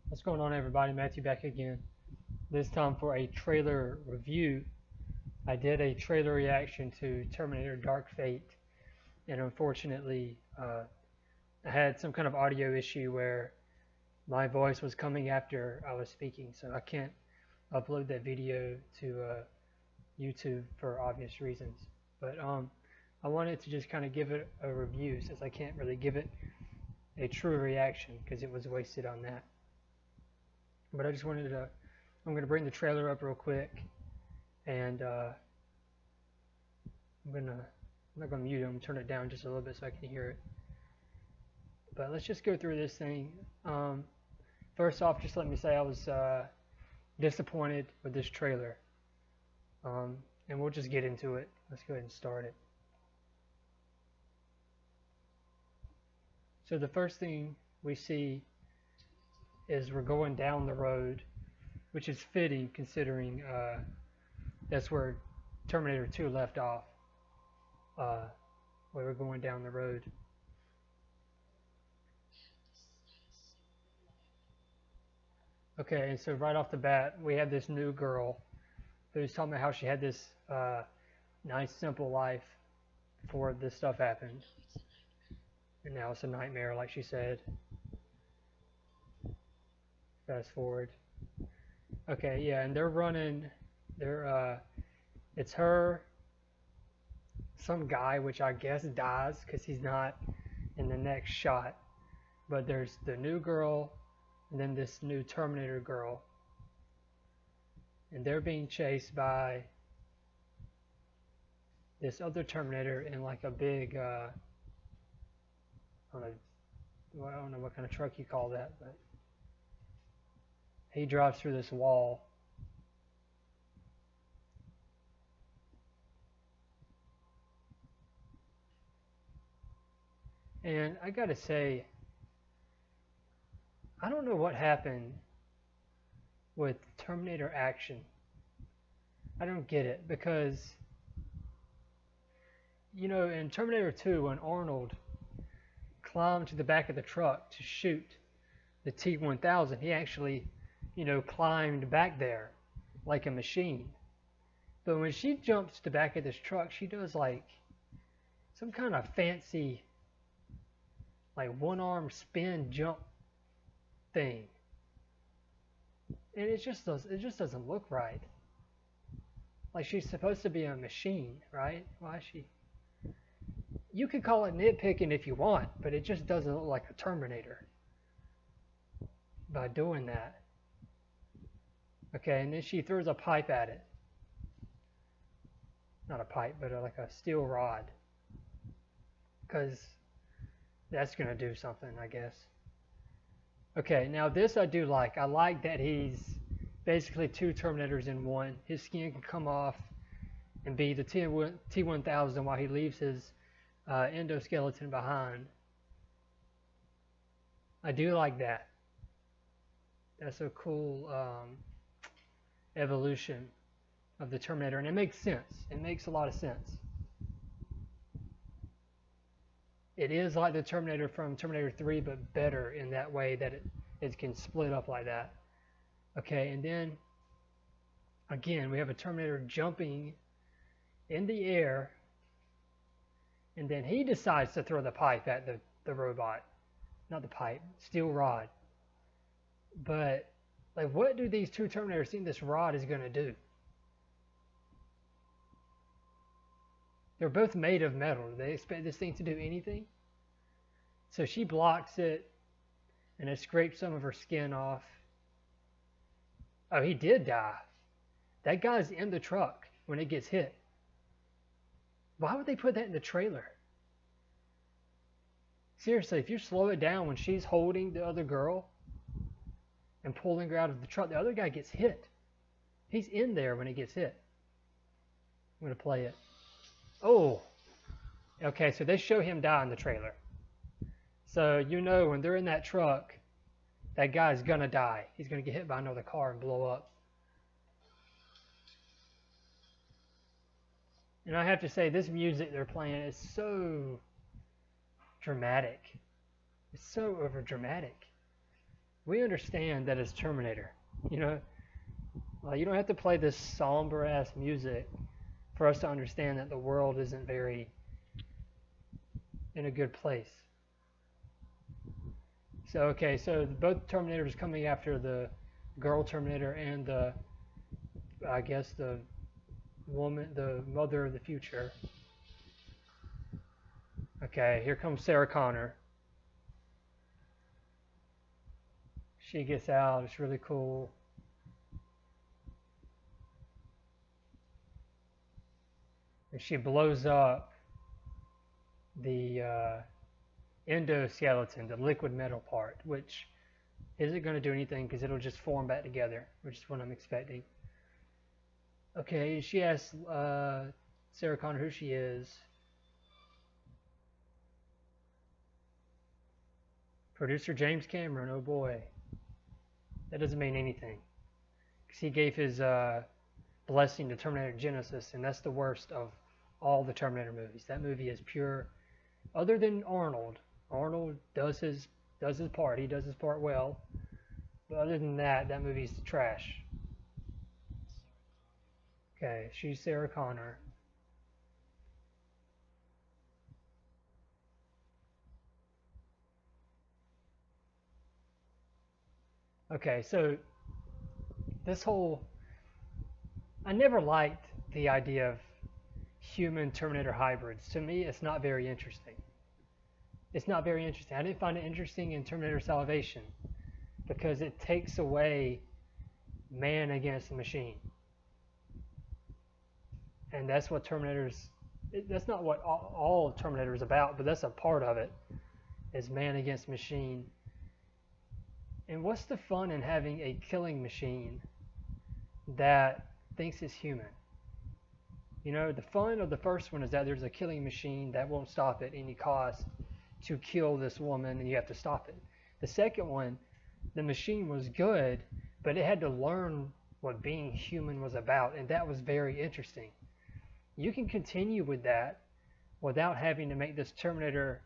What's going on, everybody? Matthew back again. This time for a trailer review. I did a trailer reaction to Terminator Dark Fate, and unfortunately, I had some kind of audio issue where my voice was coming after I was speaking, so I can't upload that video to YouTube for obvious reasons. But I wanted to just kind of give it a review since I can't really give it a true reaction because it was wasted on that. But I just wanted to, I'm going to bring the trailer up real quick, and I'm not going to mute it, I'm going to turn it down just a little bit so I can hear it. But let's just go through this thing. First off, just let me say I was disappointed with this trailer. And we'll just get into it. Let's go ahead and start it. So the first thing we see is we're going down the road, which is fitting considering that's where Terminator 2 left off, where we're going down the road. Okay, and so right off the bat, we have this new girl who's talking about how she had this nice, simple life before this stuff happened. And now it's a nightmare, like she said. Fast forward. Okay, yeah, and they're running. It's her, some guy, which I guess dies because he's not in the next shot. But there's the new girl, and then this new Terminator girl. And they're being chased by this other Terminator in like a big, I don't know what kind of truck you call that, but he drives through this wall. And I gotta say, I don't know what happened with Terminator action. I don't get it because, you know, in Terminator 2, when Arnold climbed to the back of the truck to shoot the T-1000, he actually, you know, climbed back there like a machine. But when she jumps to the back of this truck, she does like some kind of fancy, like one-arm spin jump thing. And it just doesn't look right. Like she's supposed to be a machine, right? Why is she? You could call it nitpicking if you want, but it just doesn't look like a Terminator by doing that. Okay, and then she throws a pipe at it. Not a pipe, but like a steel rod. Because that's going to do something, I guess. Okay, now this I do like. I like that he's basically two Terminators in one. His skin can come off and be the T-1000 while he leaves his endoskeleton behind. I do like that. That's a cool evolution of the Terminator, and it makes sense. It makes a lot of sense. It is like the Terminator from Terminator 3, but better in that way that it can split up like that. Okay, and then again, we have a Terminator jumping in the air, and then he decides to throw the pipe at the robot. Not the pipe, steel rod. But, like, what do these two Terminators think this rod is going to do? They're both made of metal. Do they expect this thing to do anything? So she blocks it, and it scrapes some of her skin off. Oh, he did die. That guy's in the truck when it gets hit. Why would they put that in the trailer? Seriously, if you slow it down when she's holding the other girl and pulling her out of the truck, the other guy gets hit. He's in there when it gets hit. I'm going to play it. Oh, okay, so they show him die in the trailer. So you know when they're in that truck, that guy's going to die. He's going to get hit by another car and blow up. And I have to say, this music they're playing is so dramatic. It's so over dramatic. we understand that it's Terminator. You know, you don't have to play this somber ass music for us to understand that the world isn't very in a good place. So okay, so both Terminators coming after the girl Terminator and the, I guess the woman, the mother of the future. Okay, here comes Sarah Connor. She gets out. It's really cool. And she blows up the endoskeleton, the liquid metal part, which isn't going to do anything because it'll just form back together, which is what I'm expecting. Okay, she asks Sarah Connor who she is. Producer James Cameron, oh boy. That doesn't mean anything. Because he gave his blessing to Terminator Genesis, and that's the worst of all the Terminator movies. That movie is pure, other than Arnold. Arnold does his part. He does his part well. But other than that, that movie's trash. Okay, she's Sarah Connor. Okay, so this whole, I never liked the idea of human Terminator hybrids. To me, it's not very interesting. It's not very interesting. I didn't find it interesting in Terminator Salvation because it takes away man against the machine. And that's what that's not what all Terminator is about, but that's a part of it, is man against machine. And what's the fun in having a killing machine that thinks it's human? You know, the fun of the first one is that there's a killing machine that won't stop at any cost to kill this woman, and you have to stop it. The second one, the machine was good, but it had to learn what being human was about, and that was very interesting. You can continue with that without having to make this Terminator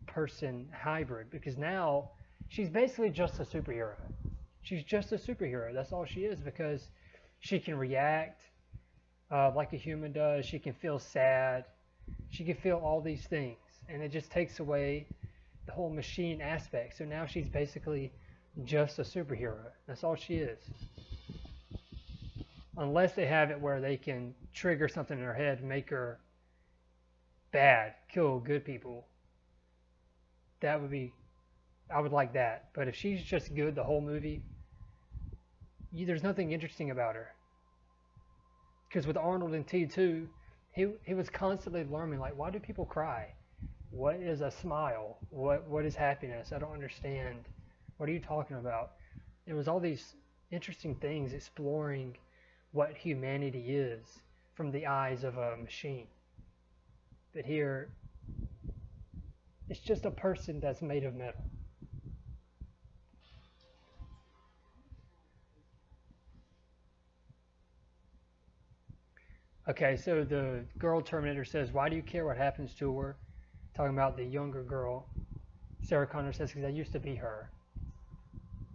person hybrid, because now she's basically just a superhero. She's just a superhero. That's all she is, because she can react like a human does. She can feel sad. She can feel all these things. And it just takes away the whole machine aspect. So now she's basically just a superhero. That's all she is. Unless they have it where they can trigger something in her head, make her bad, kill good people. That would be, I would like that. But if she's just good the whole movie, there's nothing interesting about her. Because with Arnold in T2, he was constantly learning, like, why do people cry? What is a smile? What is happiness? I don't understand. What are you talking about? It was all these interesting things exploring what humanity is from the eyes of a machine. But here, it's just a person that's made of metal. Okay, so the girl Terminator says, why do you care what happens to her? Talking about the younger girl. Sarah Connor says, because I used to be her.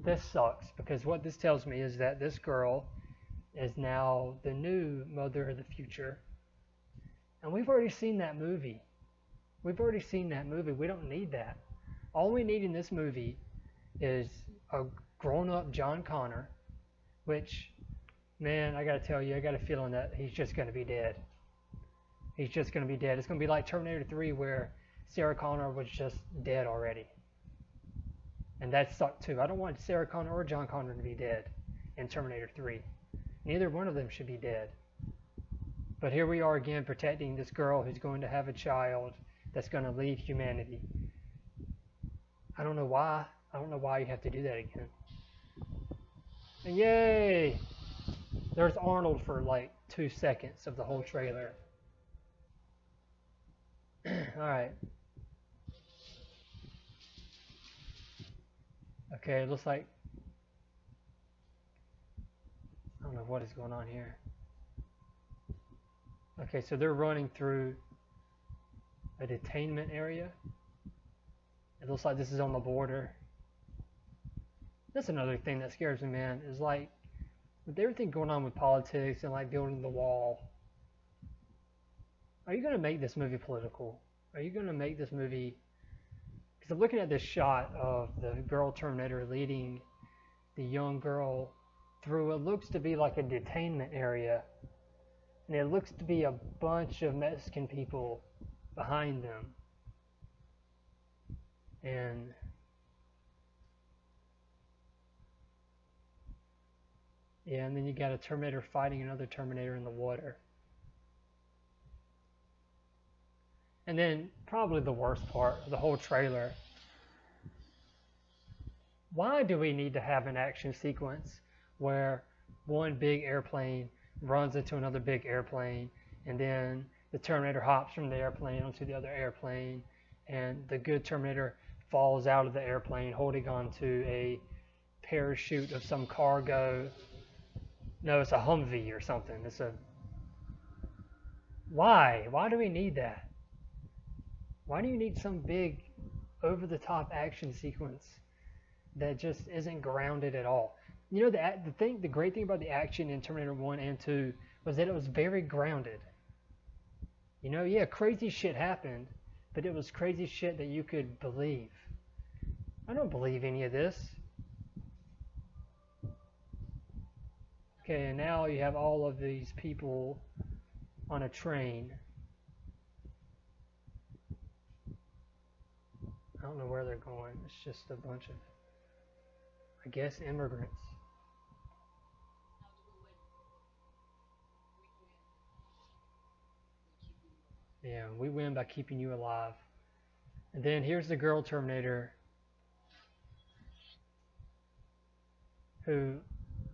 This sucks, because what this tells me is that this girl is now the new mother of the future. And we've already seen that movie. We've already seen that movie. We don't need that. All we need in this movie is a grown-up John Connor, which, man, I gotta tell you, I got a feeling that he's just gonna be dead. He's just gonna be dead. It's gonna be like Terminator 3 where Sarah Connor was just dead already. And that sucked too. I don't want Sarah Connor or John Connor to be dead in Terminator 3. Neither one of them should be dead. But here we are again protecting this girl who's going to have a child that's going to leave humanity. I don't know why. I don't know why you have to do that again. And yay! There's Arnold for like 2 seconds of the whole trailer. Alright. Okay, it looks like, I don't know what is going on here. Okay, so they're running through a detainment area. It looks like this is on the border. That's another thing that scares me, man, is like with everything going on with politics and like building the wall. Are you going to make this movie political? Are you going to make this movie? Because I'm looking at this shot of the girl Terminator leading the young girl through what looks to be like a detainment area, and it looks to be a bunch of Mexican people behind them. And yeah, and then you got a Terminator fighting another Terminator in the water. And then probably the worst part of the whole trailer. Why do we need to have an action sequence where one big airplane runs into another big airplane, and then the Terminator hops from the airplane onto the other airplane, and the good Terminator falls out of the airplane holding on to a parachute of some cargo? No, it's a Humvee or something. It's a... Why? Why do we need that? Why do you need some big over-the-top action sequence that just isn't grounded at all? You know, the great thing about the action in Terminator 1 and 2 was that it was very grounded. You know, yeah, crazy shit happened, but it was crazy shit that you could believe. I don't believe any of this. Okay, and now you have all of these people on a train. I don't know where they're going. It's just a bunch of, I guess, immigrants. Yeah, we win by keeping you alive. And then here's the girl Terminator who,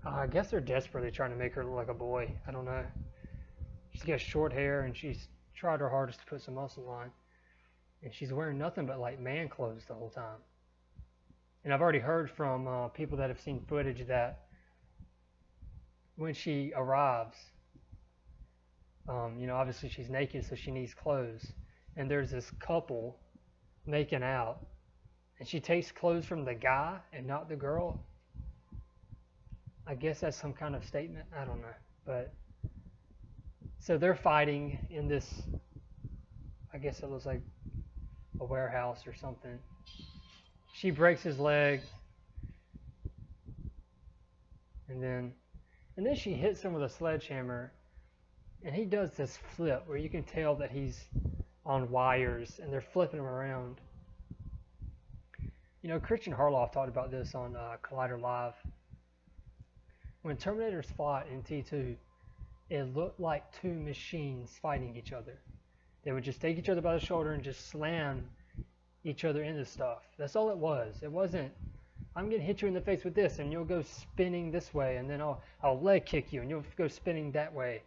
I guess they're desperately trying to make her look like a boy. I don't know. She's got short hair and she's tried her hardest to put some muscle on. And she's wearing nothing but like man clothes the whole time. And I've already heard from people that have seen footage that when she arrives, you know, obviously she's naked, so she needs clothes. And there's this couple making out, and she takes clothes from the guy and not the girl. I guess that's some kind of statement. I don't know. But so they're fighting in this, I guess it looks like a warehouse or something. She breaks his leg, and then she hits him with a sledgehammer, and he does this flip where you can tell that he's on wires and they're flipping him around. You know, Christian Harloff talked about this on Collider Live. When Terminators fought in T2, it looked like two machines fighting each other. They would just take each other by the shoulder and just slam each other into stuff. That's all it was. It wasn't, I'm going to hit you in the face with this and you'll go spinning this way, and then I'll leg kick you and you'll go spinning that way.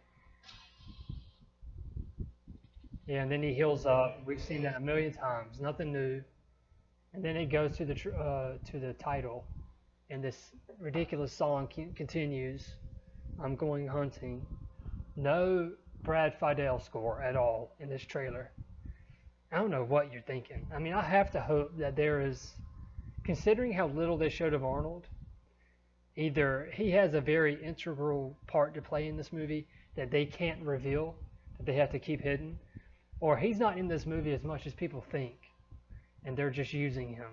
Yeah, and then he heals up. We've seen that a million times. Nothing new. And then it goes to the title, and this ridiculous song continues. I'm going hunting. No Brad Fidel score at all in this trailer. I don't know what you're thinking. I mean, I have to hope that there is, considering how little they showed of Arnold, either he has a very integral part to play in this movie that they can't reveal, that they have to keep hidden, or he's not in this movie as much as people think, and they're just using him.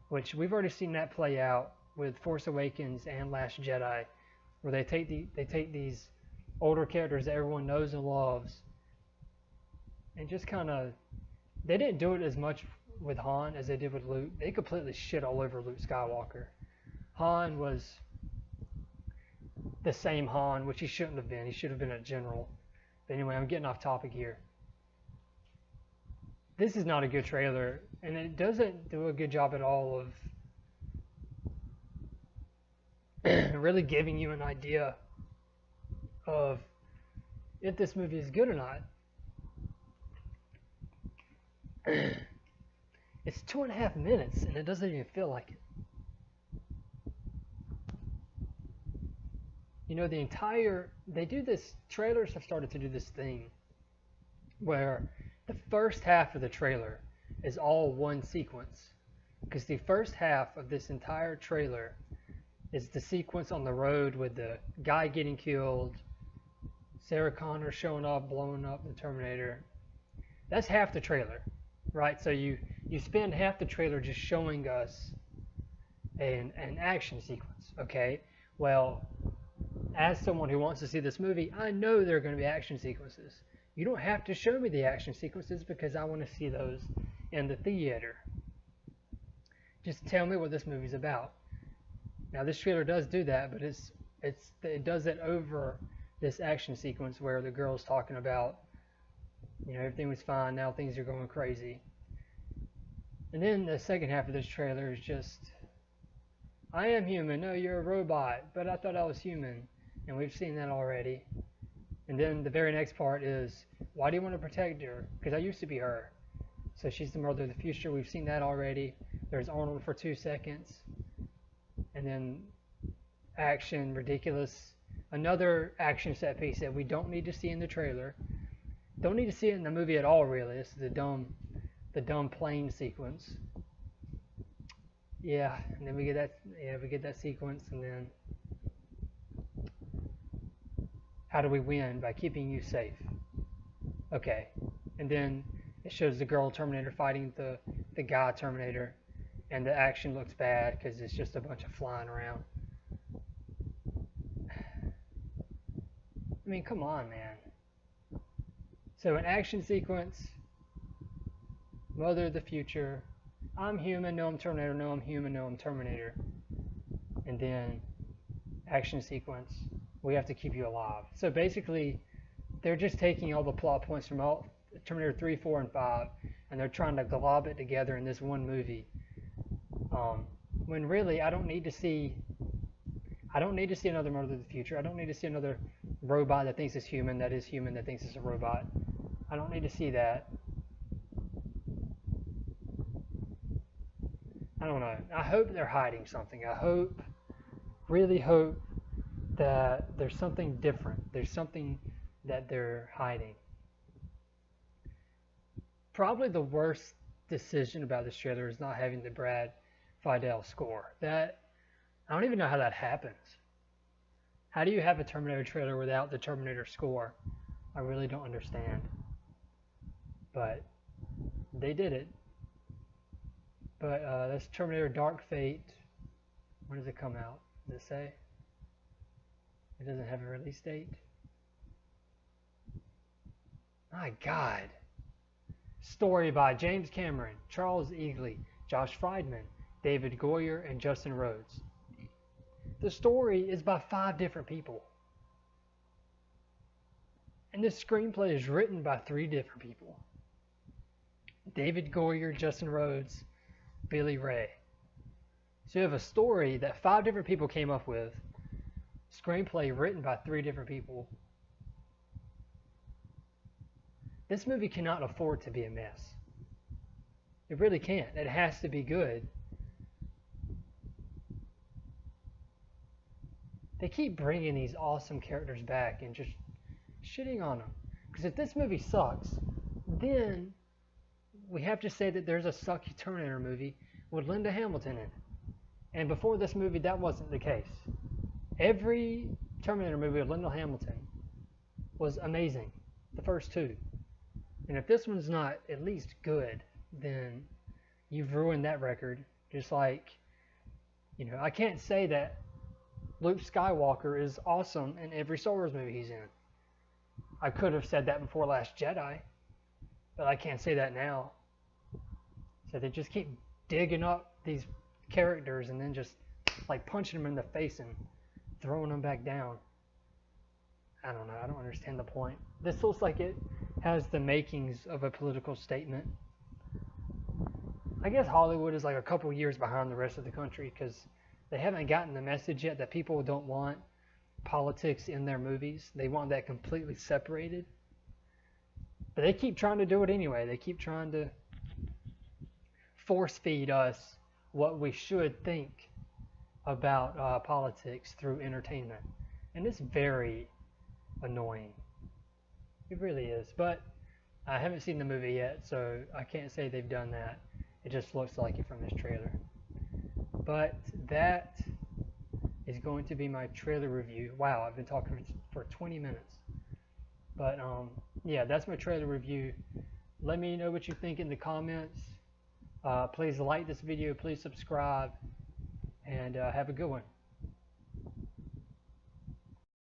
Which we've already seen that play out with Force Awakens and Last Jedi, where they take these older characters that everyone knows and loves, and just kind of, they didn't do it as much with Han as they did with Luke. They completely shit all over Luke Skywalker. Han was the same Han, which he shouldn't have been. He should have been a general. But anyway, I'm getting off topic here. This is not a good trailer, and it doesn't do a good job at all of really giving you an idea of if this movie is good or not. It's 2.5 minutes, and it doesn't even feel like it. You know, they do this, trailers have started to do this thing where the first half of the trailer is all one sequence. Because the first half of this entire trailer is the sequence on the road with the guy getting killed, Sarah Connor showing up, blowing up the Terminator. That's half the trailer, right? So you spend half the trailer just showing us an action sequence, okay? Well, as someone who wants to see this movie, I know there are going to be action sequences. You don't have to show me the action sequences because I want to see those in the theater. Just tell me what this movie's about. Now, this trailer does do that, but it does it over this action sequence where the girl's talking about, everything was fine, now things are going crazy. And then the second half of this trailer is just, I am human, no, you're a robot, but I thought I was human. And we've seen that already. And then the very next part is, why do you want to protect her? Because I used to be her. So she's the mother of the future. We've seen that already. There's Arnold for 2 seconds. And then action, ridiculous. Another action set piece that we don't need to see in the trailer. Don't need to see it in the movie at all, really. This is the dumb plane sequence. Yeah, and then we get that sequence, and then how do we win? By keeping you safe. Okay, and then it shows the girl Terminator fighting the guy Terminator, and the action looks bad because it's just a bunch of flying around. I mean, come on, man. So an action sequence, mother of the future, I'm human, no I'm Terminator, no I'm human, no I'm Terminator. And then action sequence, we have to keep you alive. So basically, they're just taking all the plot points from all Terminator 3, 4, and 5, and they're trying to glob it together in this one movie. When really, I don't need to see another Mother of the Future. I don't need to see another robot that thinks it's human, that is human, that thinks it's a robot. I don't need to see that. I don't know. I hope they're hiding something. I really hope that there's something different. There's something that they're hiding. Probably the worst decision about this trailer is not having the Brad Fiedel score. I don't even know how that happens. How do you have a Terminator trailer without the Terminator score? I really don't understand. But they did it. But that's Terminator Dark Fate. When does it come out? Does it say? It doesn't have a release date. My God. Story by James Cameron, Charles Eagley, Josh Friedman, David Goyer, and Justin Rhodes. The story is by 5 different people. And this screenplay is written by 3 different people. David Goyer, Justin Rhodes, Billy Ray. So you have a story that 5 different people came up with, screenplay written by 3 different people. This movie cannot afford to be a mess. It really can't. It has to be good. They keep bringing these awesome characters back and just shitting on them. Because if this movie sucks, then we have to say that there's a sucky Terminator movie with Linda Hamilton in it. And before this movie, that wasn't the case. Every Terminator movie with Linda Hamilton was amazing. The first 2. And if this one's not at least good, then you've ruined that record. Just like, I can't say that Luke Skywalker is awesome in every Star Wars movie he's in. I could have said that before Last Jedi, but I can't say that now. So they just keep digging up these characters and then just like punching them in the face and throwing them back down. I don't know. I don't understand the point. This looks like it has the makings of a political statement. I guess Hollywood is like a couple years behind the rest of the country because they haven't gotten the message yet that people don't want politics in their movies. They want that completely separated. But they keep trying to do it anyway. They keep trying to force feed us what we should think about politics through entertainment. And it's very annoying. It really is. But I haven't seen the movie yet, so I can't say they've done that. It just looks like it from this trailer. But that is going to be my trailer review. Wow, I've been talking for 20 minutes. But yeah, that's my trailer review. Let me know what you think in the comments. Please like this video, please subscribe, and have a good one.